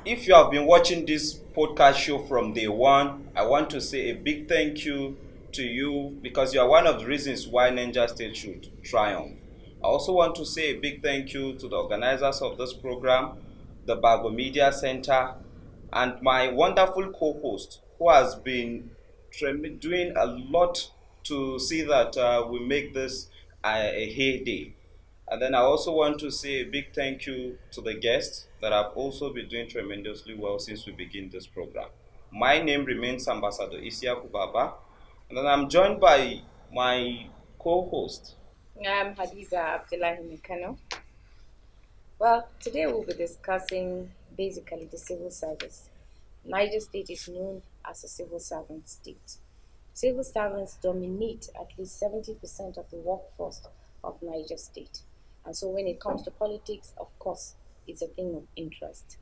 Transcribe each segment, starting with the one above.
if you have been watching this podcast show from day one, I want to say a big thank you to you because you are one of the reasons why Niger State should triumph. I also want to say a big thank you to the organizers of this program, the Bago Media Centre, and my wonderful co-host who has been doing a lot to see that we make this a heyday. And then I also want to say a big thank you to the guests that have also been doing tremendously well since we begin this program. My name remains Ambassador Isyaku Baba, and then I'm joined by my co-host. I'm Hadiza in Kano. Well, today we'll be discussing basically the civil service. Niger State is known as a civil servant state. Civil servants dominate at least 70% of the workforce of Niger State. And so when it comes to politics, of course, it's a thing of interest.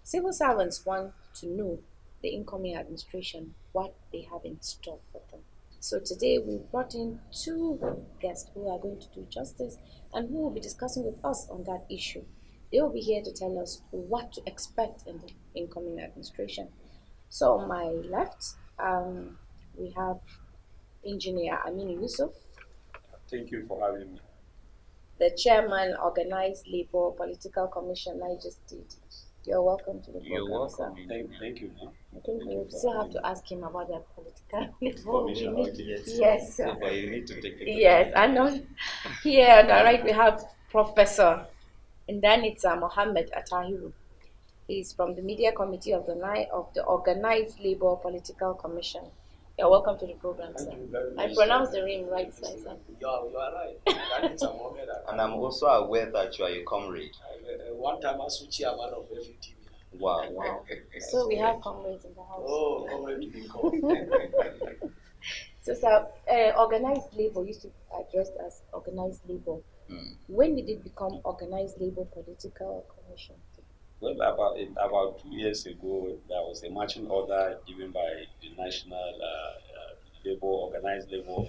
Civil servants want to know the incoming administration, what they have in store for them. So today we brought in two guests who are going to do justice and who will be discussing with us on that issue. They will be here to tell us what to expect in the incoming administration. So on my left, we have Engineer Aminu Yusuf, Thank you for having me. the Chairman, Organized Labour Political Commission, Niger State. You're welcome to the program, You're welcome. Thank you. No? I think we still have to ask him about the political Commission, level. okay. Yes, sir. But you need to take it. Yes, I know. Here on the right we have Professor Ndanitsa Mohammed Attahiru. He's from the Media Committee of the Organized Labour Political Commission. You're welcome to the program, sir. Thank you very I much. pronounced the name right, sir. You are right. Ndanitsa Mohammed. And I'm also aware that you are a comrade. One time I was chairman of FUTV. Wow. Wow. So we have comrades in the house. Oh, Comrade to be called. So, sir, organized labor used to be addressed as organized labor. When did it become organized labor political commission? Well, about 2 years ago, there was a marching order given by the National Labor, Organized Labor,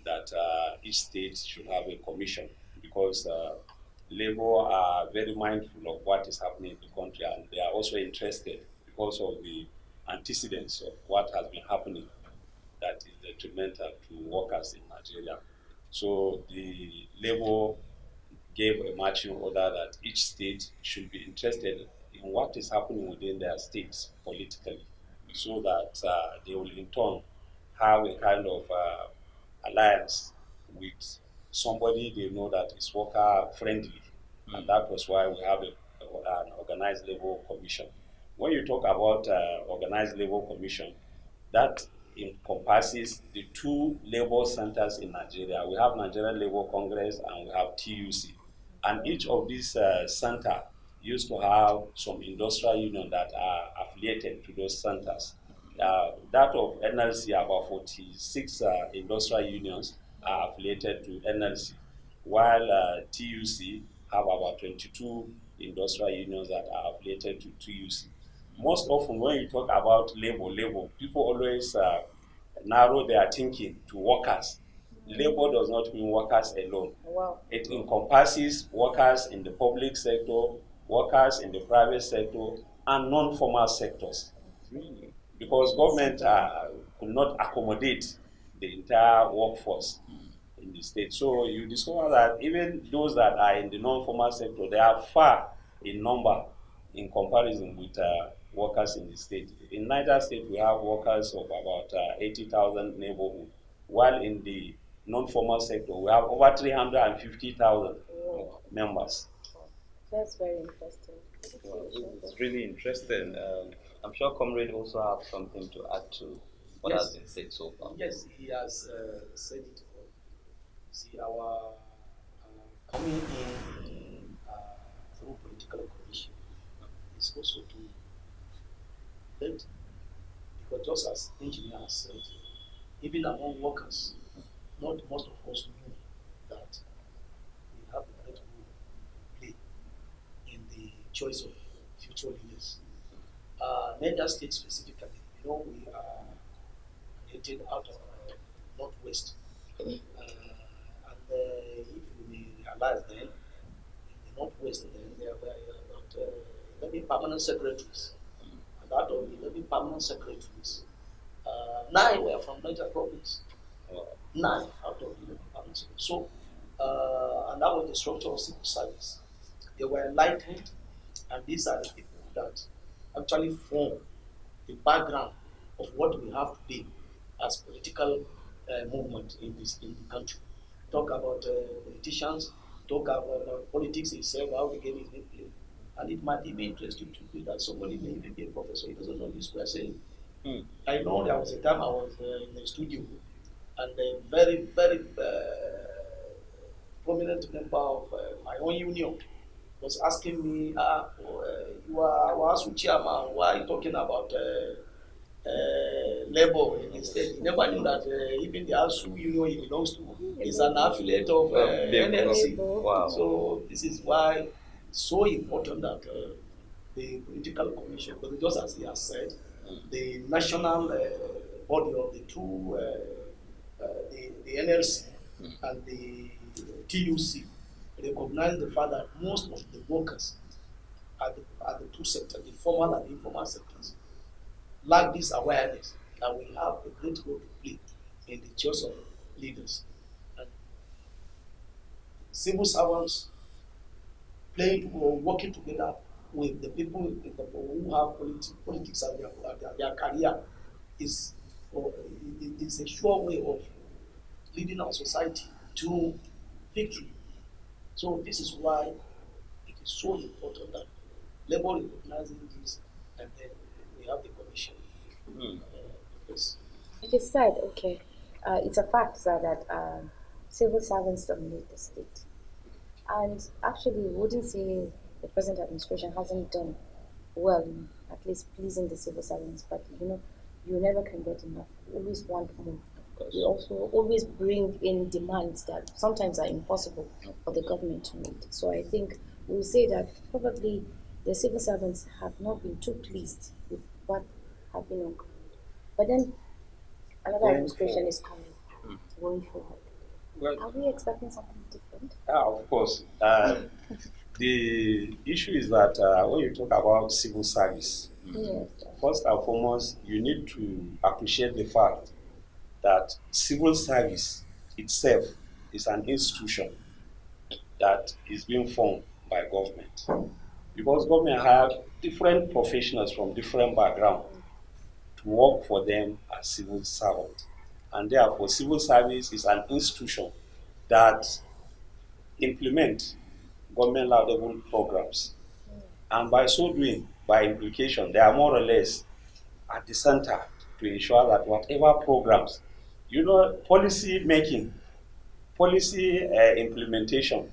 that each state should have a commission because labor are very mindful of what is happening in the country and they are also interested because of the antecedents of what has been happening that is detrimental to workers in Nigeria. So the labor gave a marching order that each state should be interested in what is happening within their states politically so that they will in turn have a kind of alliance with somebody they know that is worker friendly. And that was why we have an organized labor commission. When you talk about organized labor commission, that encompasses the two labor centers in Nigeria. We have Nigerian Labor Congress and we have TUC. And each of these centers used to have some industrial union that are affiliated to those centers. That of NLC, about 46 industrial unions are affiliated to NLC, while TUC have about 22 industrial unions that are affiliated to TUC. Most often when you talk about labor, people always narrow their thinking to workers. Labor does not mean workers alone. Wow. It encompasses workers in the public sector, workers in the private sector, and non-formal sectors. Really? Because government could not accommodate the entire workforce in the state. So you discover that even those that are in the non-formal sector, they are far in number in comparison with workers in the state. In Niger State, we have workers of about 80,000 neighborhood, while in the non-formal sector, we have over 350,000 members. That's very interesting. Well, it's really interesting. I'm sure Comrade also have something to add to what Yes. has been said so far. Yes, he has said it all. See, our coming in through political commission is also to let, because just as engineer has said, even among workers, not most of us knew that we have the right role to play in the choice of future leaders. Niger State specifically, we are created out of Northwest. And if you may realize then, in the Northwest, then there were about 11 permanent secretaries. And out of 11 permanent secretaries, 9 were from Niger province. 9 out of 11 permanent secretaries. So, and that was the structure of civil service. They were enlightened, and these are the people that actually form the background of what we have today as political movement in the country. Talk about politicians, talk about politics itself, how the game is being played. And it might even interest you to be that somebody may even be a professor, he doesn't know this person. I know there was a time I was in the studio, and a very, very prominent member of my own union was asking me, you are ASU chairman, why are you talking about labor in the state? He never knew that even the ASU union he belongs to is an affiliate of NLC. Wow. So this is why it's so important that the political commission, but just as he has said, the national body of the two, the NLC and the TUC, recognize the fact that most of the workers at the two sectors, the formal and the informal sectors, lack this awareness that we have a great role to play in the choice of leaders. And civil servants playing or working together with the people who have politics as their career is a sure way of leading our society to victory. So this is why it is so important that labor recognizing this, and then we have the commission. Yes. Like you said, okay, it's a fact that civil servants dominate the state. And actually, we wouldn't say the present administration hasn't done well in at least pleasing the civil servants, but you never can get enough. You always want more. We also always bring in demands that sometimes are impossible for the government to meet. So I think we'll say that probably the civil servants have not been too pleased with what have been on ground. But then another administration is coming, going forward. Well, Are we expecting something different? of course. The issue is that when you talk about civil service, Yes. first and foremost, you need to appreciate the fact that civil service itself is an institution that is being formed by government. Because government have different professionals from different backgrounds to work for them as civil servants. And therefore, civil service is an institution that implement government laudable programs. And by so doing, by implication, they are more or less at the center to ensure that whatever programs, policy making, policy implementation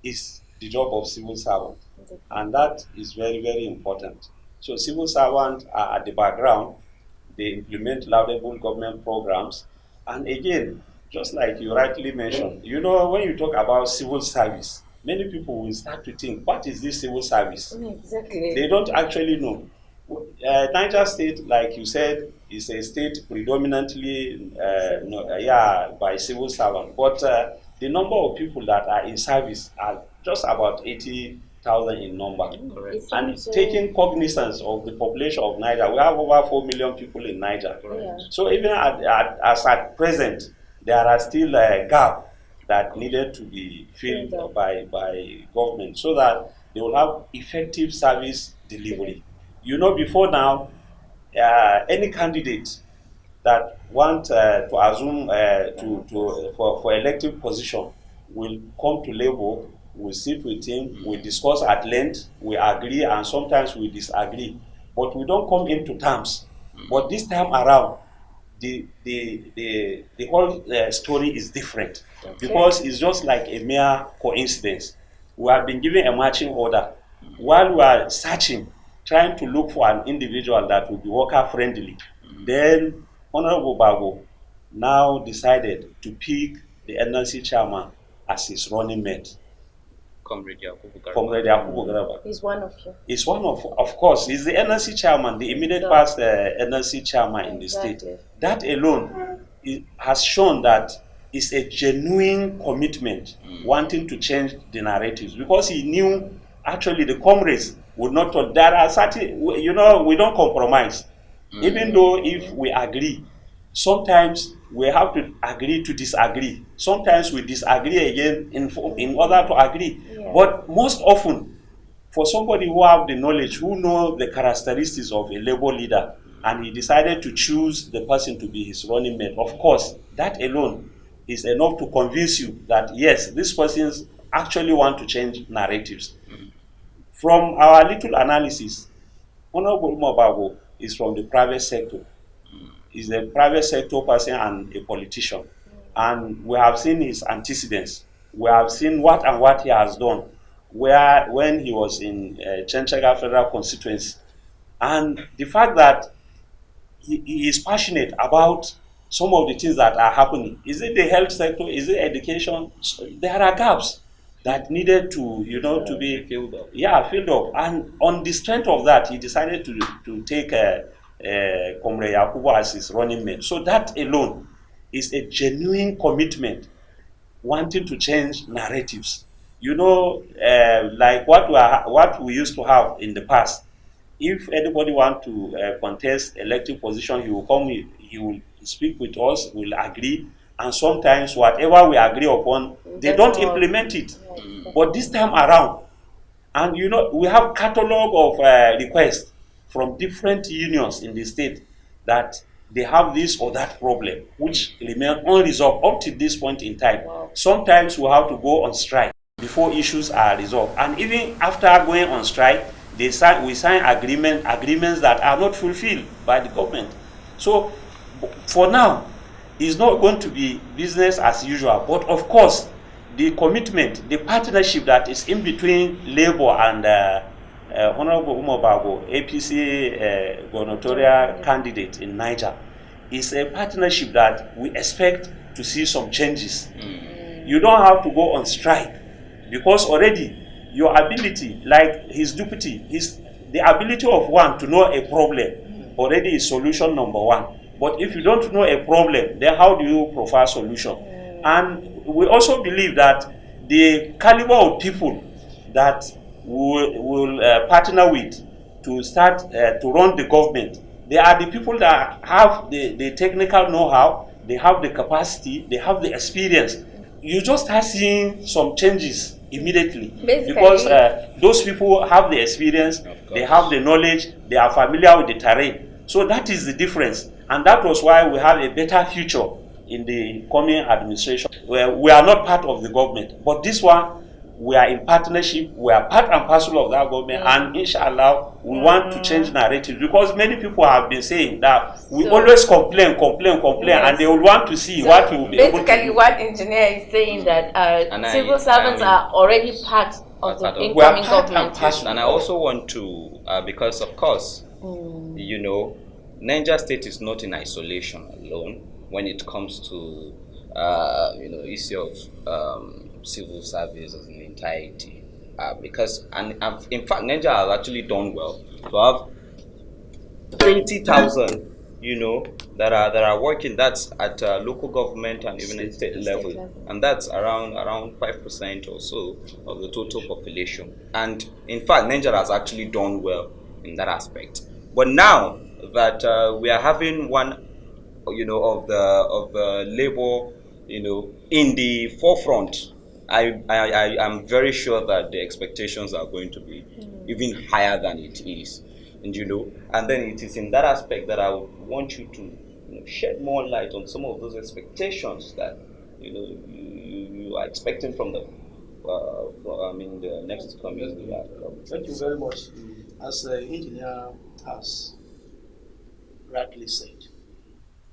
is the job of civil servants. And that is very, very important. So civil servants are at the background. They implement laudable government programs. And again, just like you rightly mentioned, when you talk about civil service, many people will start to think, what is this civil service? Exactly. They don't actually know. Niger State, like you said, is a state predominantly by civil servants. But the number of people that are in service are just about 80,000 in number. And taking cognizance of the population of Niger, we have over 4 million people in Niger. Yeah. So even as at present, there are still a gap that needed to be filled by government so that they will have effective service delivery. Before now, any candidate that want to assume for elective position will come to Labour, will sit with him, we discuss at length, we agree, and sometimes we disagree, but we don't come into terms. But this time around, the whole story is different, because it's just like a mere coincidence. We have been given a marching order while we are searching, trying to look for an individual that will be worker friendly. Then Honorable Bago now decided to pick the NLC chairman as his running mate. Comrade Yakubu-led. He's one of you. He's one of course, he's the NLC chairman, the immediate past NLC chairman in the state. That alone has shown that it's a genuine commitment wanting to change the narratives, because he knew actually the comrades would not talk. There are certain, you know, we don't compromise. Even though if we agree, sometimes we have to agree to disagree. Sometimes we disagree again in order to agree. Yeah. But most often, for somebody who have the knowledge, who know the characteristics of a labor leader, and he decided to choose the person to be his running mate, of course, that alone is enough to convince you that yes, these persons actually want to change narratives. From our little analysis, Honorable Bago is from the private sector. He's a private sector person and a politician. And we have seen his antecedents. We have seen what and what he has done when he was in Chenchaga Federal Constituency. And the fact that he is passionate about some of the things that are happening. Is it the health sector? Is it education? So there are gaps that needed to, you know, to be filled up. Yeah, filled up. And on the strength of that, he decided to take Comrade Yakubu as his running mate. So that alone is a genuine commitment, wanting to change narratives. You know, like what we used to have in the past. If anybody want to contest elective position, he will come, he will speak with us, we'll agree, and sometimes whatever we agree upon, they don't implement it. But this time around, and you know, we have catalog of requests from different unions in the state that they have this or that problem, which remain unresolved up to this point in time. Wow. Sometimes we have to go on strike before issues are resolved. And even after going on strike, we sign agreements that are not fulfilled by the government. So for now, it's not going to be business as usual. But of course, the commitment, the partnership that is in between Labour and Honorable Umaru, APC Gubernatorial candidate in Niger, is a partnership that we expect to see some changes. You don't have to go on strike because already your ability, like his deputy, the ability of one to know a problem already is solution number one. But if you don't know a problem, then how do you provide solution? And we also believe that the caliber of people that will partner with to start to run the government, they are the people that have the technical know-how, they have the capacity, they have the experience. You just start seeing some changes immediately. Basically, Because those people have the experience, they have the knowledge, they are familiar with the terrain. So that is the difference. And that was why we have a better future in the coming administration. Where we are not part of the government, but this one, we are in partnership, we are part and parcel of that government, and inshallah, we want to change narrative, because many people have been saying that we always complain, Yes. and they will want to see what we will be able to basically do. what engineer is saying that civil servants are already part of the We are incoming part and government. parcel. And I also want to, because of course, you know, Niger State is not in isolation alone when it comes to, you know, issue of civil service as an entirety. Because, in fact, Niger has actually done well to have 20,000, you know, that are working. That's at local government and even at state level, and that's around 5% or so of the total population. And in fact, Niger has actually done well in that aspect. But now that we are having one, you know, of the labor, you know, in the forefront, I am very sure that the expectations are going to be even higher than it is. And you know, and then it is in that aspect that I would want you to, you know, shed more light on some of those expectations that, you know, you are expecting from the the next coming year. Thank you very much. As the engineer has rightly said,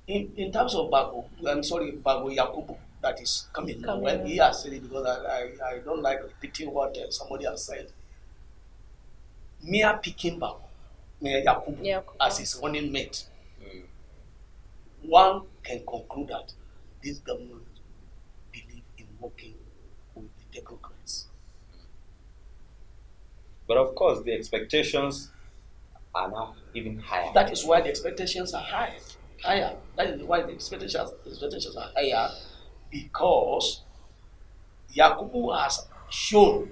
in terms of Bago Yakubu that is coming now, when he has said it, because I don't like repeating what somebody has said. Mere picking Bago, Mere Yakubu as his running mate, one can conclude that this government believes in working with the technocrats. But of course, the expectations are now even higher. That is why the expectations are higher. That is why the expectations are higher, because Yakubu has shown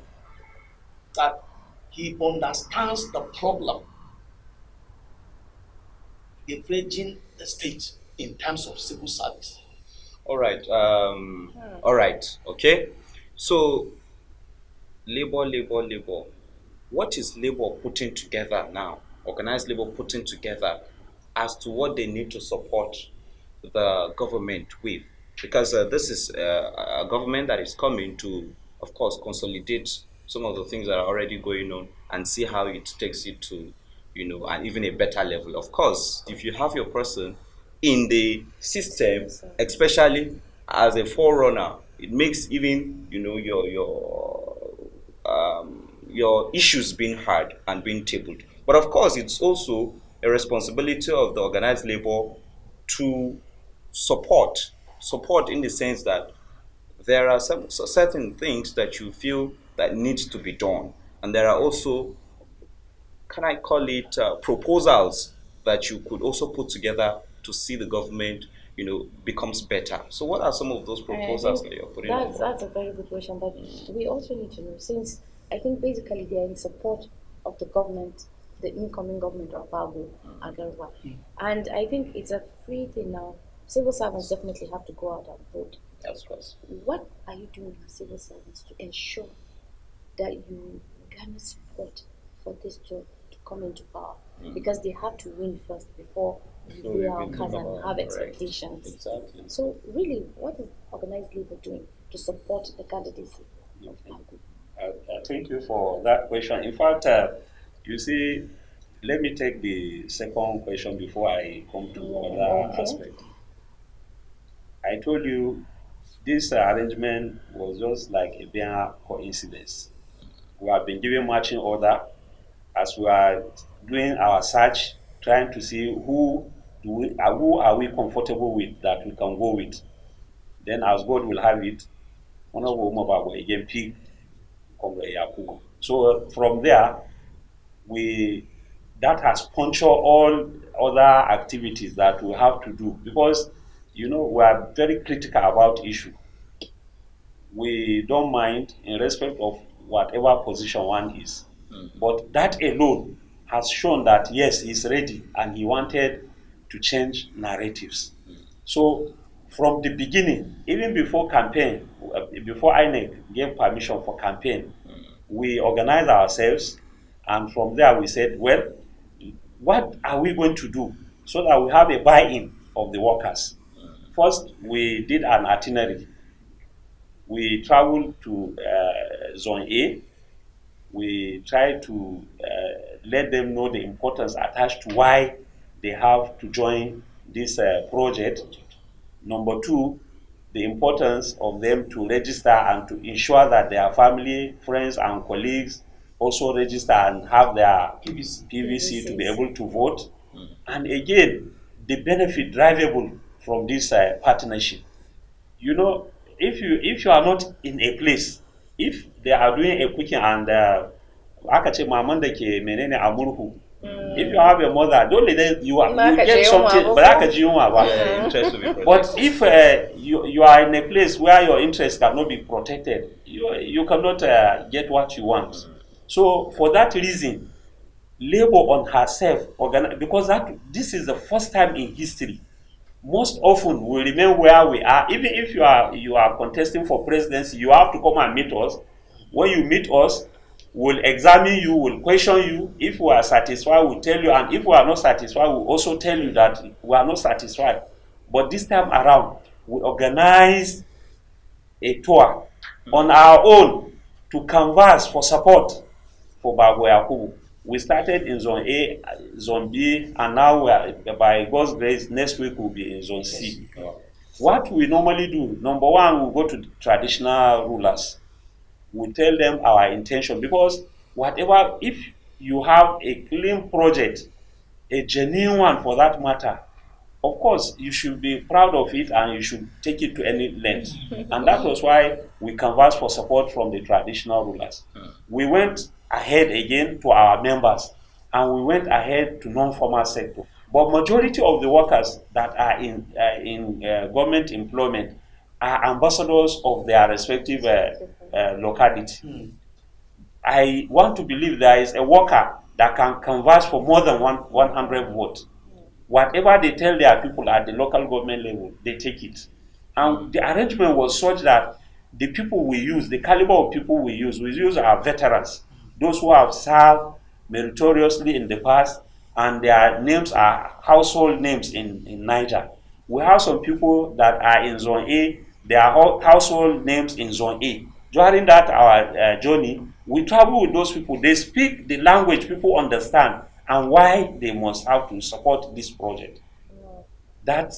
that he understands the problem infringing the state in terms of civil service. All right. All right. Okay. So, labor. What is labor putting together now? Organized labor putting together as to what they need to support the government with, because this is a government that is coming to, of course, consolidate some of the things that are already going on and see how it takes it to, and even a better level. Of course, if you have your person in the system, especially as a forerunner, it makes even your issues being heard and being tabled. But of course, it's also a responsibility of the organized labor to support in the sense that there are some certain things that you feel that needs to be done, and there are also, can I call it, proposals that you could also put together to see the government becomes better. So what are some of those proposals that you're putting on? That's a very good question, but we also need to know, since I think basically they are in support of the government, the incoming government of Bago Media. And I think it's a free thing now. Civil servants definitely have to go out and vote. Of course. What are you doing with civil servants to ensure that you garner support for this job to come into power? Because they have to win first before we lay our cards and have expectations. Exactly. So really, what is organized labor doing to support the candidacy of Bago? Thank you for that question. In fact, you see, let me take the second question before I come to other aspect. I told you this arrangement was just like a mere coincidence. We have been given marching order as we are doing our search, trying to see who are we comfortable with that we can go with. Then, as God will have it, Honorable Umaru again picked Comrade Yakubu. So from there, that has punctured all other activities that we have to do, because we are very critical about issue. We don't mind in respect of whatever position one is, but that alone has shown that yes, he's ready and he wanted to change narratives. So from the beginning, even before campaign, before INEC gave permission for campaign, we organized ourselves, and from there we said, well, what are we going to do so that we have a buy-in of the workers? First, we did an itinerary. We traveled to Zone A. We tried to let them know the importance attached to why they have to join this project. Number two, the importance of them to register and to ensure that their family, friends, and colleagues also register and have their PVC to be able to vote. And again, the benefit drivable from this partnership. If you are not in a place, if they are doing a cooking and if you have a mother, don't let them, you get something, but if you are in a place where your interests cannot be protected, you cannot get what you want. So for that reason, labor on herself, because this is the first time in history. Most often we remain where we are. Even if you are contesting for presidency, you have to come and meet us. When you meet us, we'll examine you, we'll question you. If we are satisfied, we'll tell you, and if we are not satisfied, we'll also tell you that we are not satisfied. But this time around, we organize a tour on our own to canvass for support for Bago Yakubu. We started in Zone A, Zone B, and now we are, by God's grace, next week we'll be in Zone C. What we normally do, number one, we go to traditional rulers. We tell them our intention, because whatever, if you have a clean project, a genuine one for that matter, of course, you should be proud of it and you should take it to any length. And that was why we canvassed for support from the traditional rulers. We went ahead again to our members, and we went ahead to non-formal sector. But majority of the workers that are in government employment are ambassadors of their respective locality. I want to believe there is a worker that can canvass for more than 100 votes. Whatever they tell their people at the local government level, they take it. And the arrangement was such that the people we use, the caliber of people we use our veterans, those who have served meritoriously in the past, and their names are household names in Niger. We have some people that are in Zone A, they are household names in Zone A. During that our journey, we travel with those people. They speak the language people understand and why they must have to support this project. That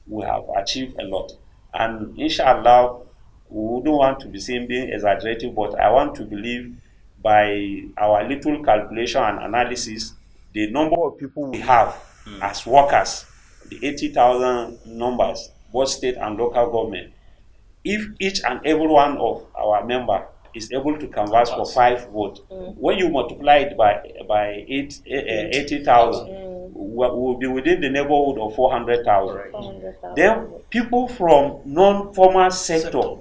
we have achieved a lot. And inshallah, we wouldn't want to be seen being exaggerative, but I want to believe by our little calculation and analysis, the number of people we have as workers, the 80,000 numbers, both state and local government, if each and every one of our member is able to canvass for 5 votes, when you multiply it by 80,000, we'll be within the neighborhood of 400,000. Then people from non-formal sector,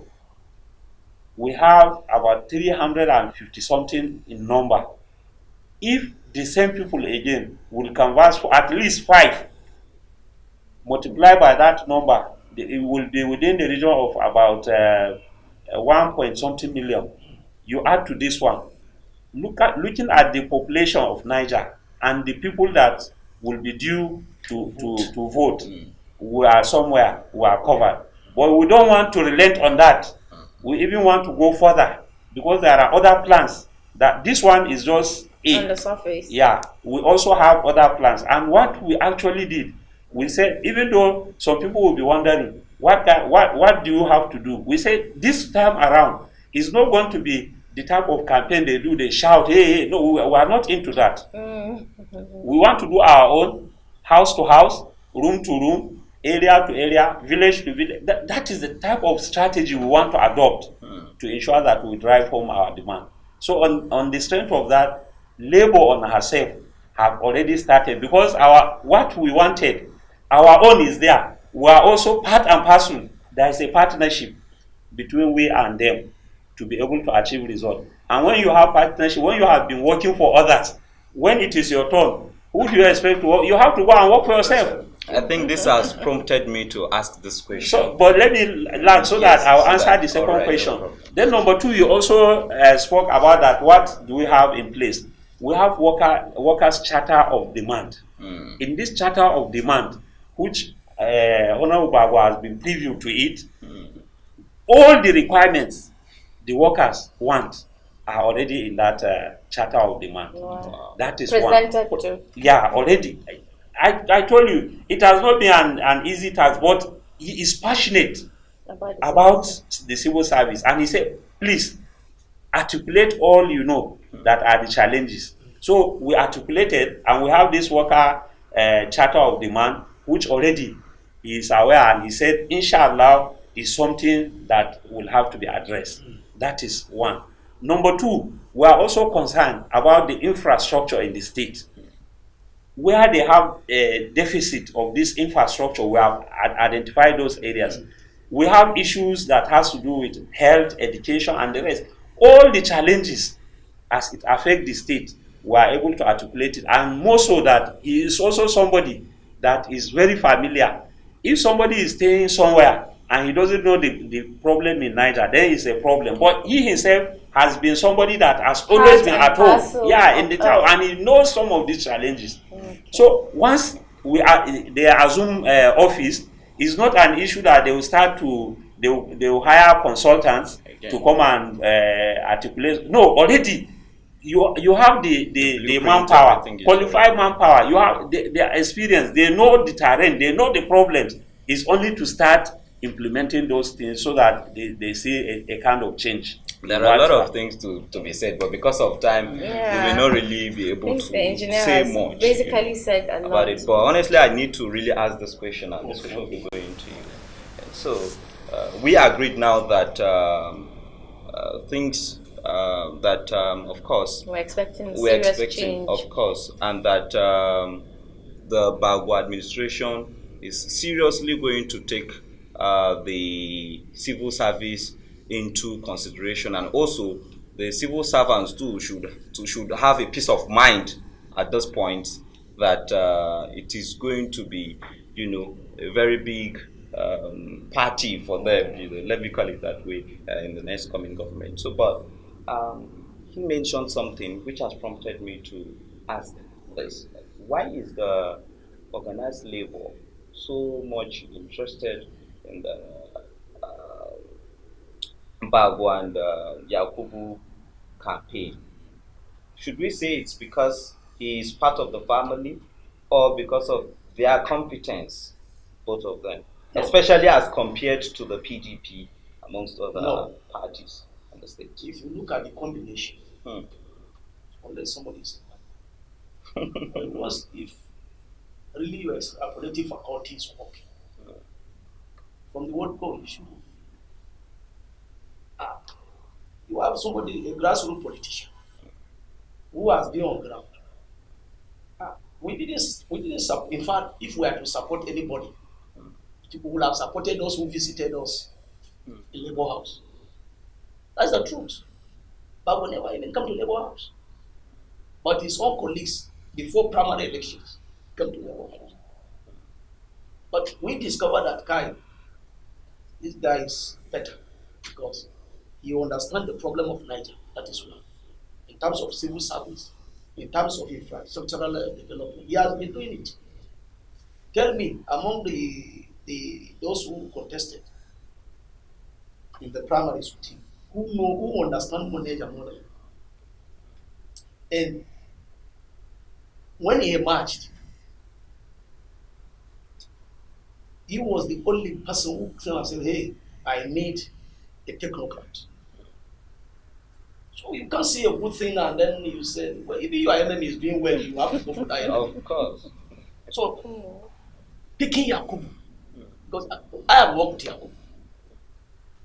we have about 350 something in number. If the same people again will canvass for at least 5, multiply by that number, it will be within the region of about 1 point something million. You add to this one, looking at the population of Niger and the people that will be due to vote, we are somewhere, we are covered. But we don't want to relent on that. We even want to go further because there are other plans. That this one is just on the surface. Yeah, we also have other plans. And what we actually did, we said, even though some people will be wondering, what do you have to do? We said, this time around, it's not going to be the type of campaign they do, they shout, hey, no, we are not into that. We want to do our own, house to house, room to room, area to area, village to village. That is the type of strategy we want to adopt to ensure that we drive home our demand. So on the strength of that, labor on herself have already started because what we wanted, our own is there. We are also part and parcel. There is a partnership between we and them to be able to achieve results. And when you have partnership, when you have been working for others, when it is your turn, who do you expect to work? You have to go and work for yourself. I think this has prompted me to ask this question. So, but let me learn so that I'll answer the second question. No, then number 2, you also spoke about that. What do we have in place? We have workers' charter of demand. In this charter of demand, which Honorable Bago has been previewed to it, all the requirements the workers want are already in that charter of demand. Wow. That is presented one. To. Yeah, already. I told you, it has not been an easy task, but he is passionate about the civil service. And he said, please, articulate all you know that are the challenges. So we articulated, and we have this worker charter of demand, which already he is aware, and he said, inshallah, is something that will have to be addressed. That is one. Number 2, we are also concerned about the infrastructure in the state. Where they have a deficit of this infrastructure, we have identified those areas. We have issues that has to do with health, education, and the rest. All the challenges as it affects the state, we are able to articulate it. And more so that he is also somebody that is very familiar. If somebody is staying somewhere and he doesn't know the problem in Niger, then it's a problem. But he himself has been somebody that has always been at home, in the town, and he knows some of these challenges. Okay. So once they assume office, it's not an issue that they will start to they will hire consultants to come and articulate. No, already you have the manpower, qualified manpower. You have their experience. They know the terrain. They know the problems. It's only to start implementing those things so that they see a kind of change. There are a lot of things to be said, but because of time, we may not really be able to say much. Basically said a about lot. it. But honestly, I need to really ask this question, and this question will be going to you. So, we agreed now that things that, of course, we're expecting change. Of course, and that the Bago administration is seriously going to take the civil service into consideration, and also the civil servants too should have a peace of mind at this point that it is going to be, a very big party for them. Let me call it that way in the next coming government. So, but he mentioned something which has prompted me to ask this: why is the organized labor so much interested in the Bago and Yakubu campaign? Should we say it's because he is part of the family, or because of their competence, both of them, especially as compared to the PDP amongst other parties in the state? If you look at the combination, unless somebody is because if really your extrapolative faculty is working, from the word go, you should. You have somebody, a grassroots politician, who has been on ground. We didn't support. In fact, if we are to support anybody, people will have supported us who visited us in Labour House. That's the truth. But we never even come to Labour House. But his own colleagues, before primary elections, come to Labour House. But we discovered that this guy is better because he understands the problem of Niger. That is one. In terms of civil service, in terms of infrastructural development, he has been doing it. Tell me, among those who contested in the primaries with him, who understand Niger more than him? And when he emerged, he was the only person who came and said, "Hey, I need a technocrat." So you can't see a good thing and then you say, well, if your enemy is doing well, you have to go for that enemy. Of course. So, picking Yakubu, because I have worked with Yakubu,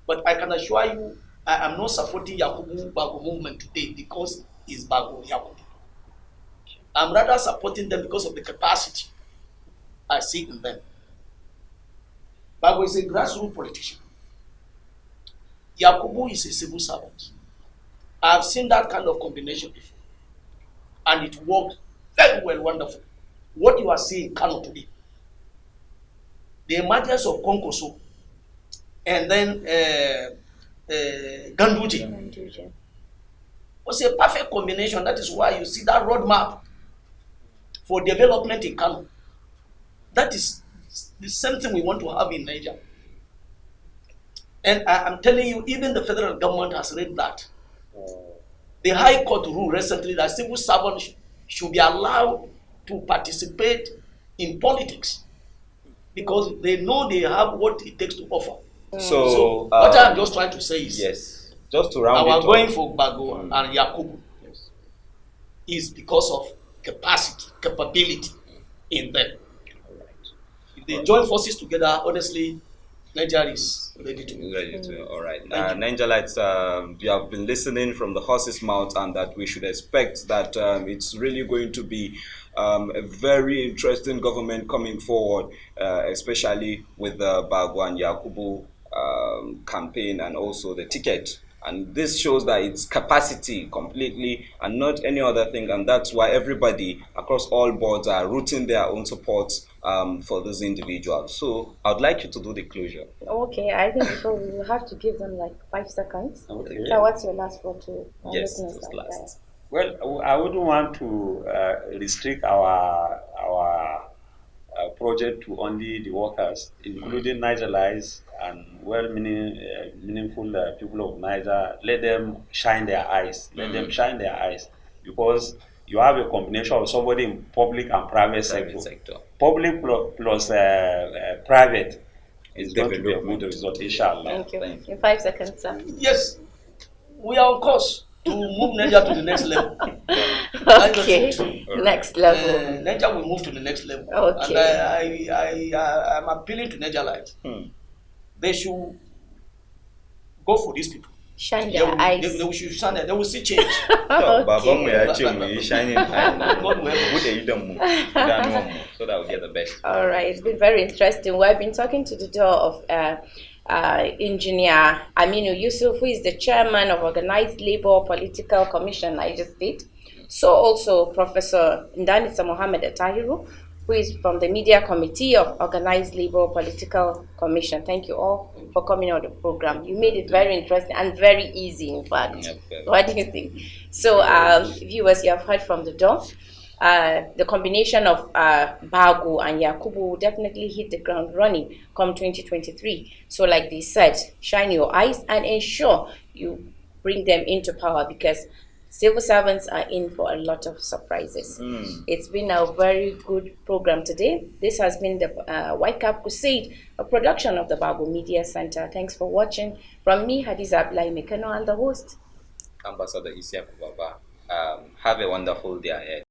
but I can assure you, I am not supporting Yakubu Bago movement today because it's Bago Yakubu. I'm rather supporting them because of the capacity I see in them. Bago is a grassroots politician. Yakubu is a civil servant. I've seen that kind of combination before. And it worked very well, wonderful. What you are seeing in Kano today, the emergence of Konkoso, and then Ganduje was a perfect combination. That is why you see that roadmap for development in Kano. That is the same thing we want to have in Niger. And I'm telling you, even the federal government has read that. The High Court ruled recently that civil servants should be allowed to participate in politics because they know they have what it takes to offer. So what I'm just trying to say is, yes, just to round our it going up. for Bago and Yakubu is because of capacity, capability in them. If they join forces together, honestly, Nigeria is ready to. All right. Nigerians, we have been listening from the horse's mouth, and that we should expect that it's really going to be a very interesting government coming forward, especially with the Bago and Yakubu campaign and also the ticket. And this shows that it's capacity completely and not any other thing. And that's why everybody across all boards are rooting their own support for this individual. So I'd like you to do the closure. Okay, I think before we will have to give them like 5 seconds. Okay. So what's your last word to Yes, listeners just like last. Well, I wouldn't want to restrict our project to only the workers, including Nigerians and meaningful people of Niger. Let them shine their eyes. Let them shine their eyes, because you have a combination of somebody in public and private sector. Public plus private is going to be a good result, inshallah. Thank you. In 5 seconds, sir. Yes, we are on course to move Niger to the next level. Okay, next level. Niger will move to the next level. Okay. And I'm appealing to Nigerians. They should go for these people. Shine their eyes. They should shine there. They will see change. Okay. Shining so that we get the best. All right, it's been very interesting. We've been talking to the door of Engineer Aminu Yusuf, who is the chairman of Organized Labor Political Commission, Niger State. So also Professor Ndanitsa Mohammed Attahiru, who is from the Media Committee of Organized Labor Political Commission. Thank you all for coming on the program. You made it very interesting and very easy, in fact. Okay. What do you think? So, viewers, you have heard from the door. The combination of Bago and Yakubu will definitely hit the ground running come 2023. So, like they said, shine your eyes and ensure you bring them into power, because civil servants are in for a lot of surprises. It's been a very good program today. This has been the White Cap Crusade, a production of the Bago Media Centre. Thanks for watching. From me, Hadiza, and the host, Ambassador Isyaku Baba. Have a wonderful day ahead.